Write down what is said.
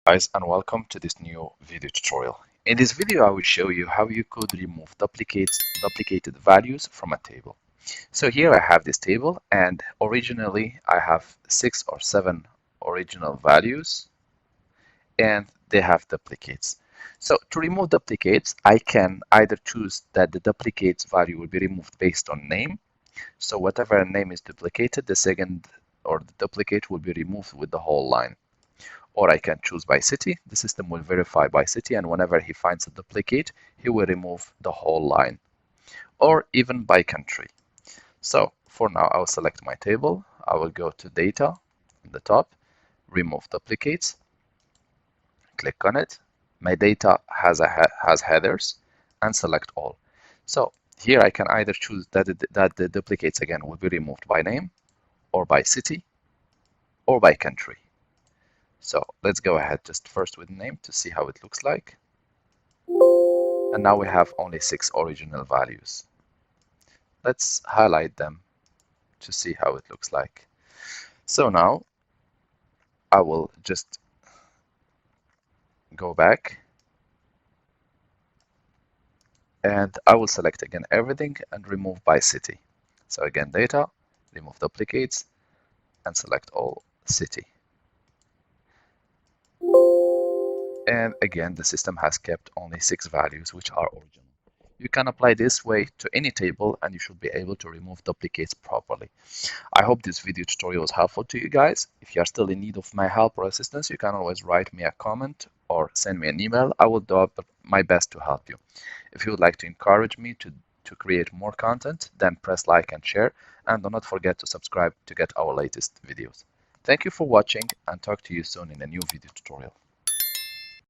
Guys, and welcome to this new video tutorial. In this video I will show you how you could remove duplicated values from a table. So here I have this table, and originally I have 6 or 7 original values and they have duplicates. So to remove duplicates, I can either choose that the duplicates value will be removed based on name. So whatever name is duplicated, the second or the duplicate will be removed with the whole line. Or I can choose by city. The system will verify by city, and whenever he finds a duplicate, he will remove the whole line. Or even by country. So for now, I will select my table. I will go to data on the top, remove duplicates, click on it. My data has headers, and select all. So here I can either choose that the duplicates again will be removed by name, or by city, or by country. So let's go ahead just first with name to see how it looks like. And now we have only 6 original values. Let's highlight them to see how it looks like. So now I will just go back and I will select again everything and remove by city. So again, data, remove duplicates, and select all city. And again, the system has kept only 6 values, which are original. You can apply this way to any table and you should be able to remove duplicates properly. I hope this video tutorial was helpful to you guys. If you are still in need of my help or assistance, you can always write me a comment or send me an email. I will do my best to help you. If you would like to encourage me to create more content, then press like and share, and do not forget to subscribe to get our latest videos. Thank you for watching, and talk to you soon in a new video tutorial.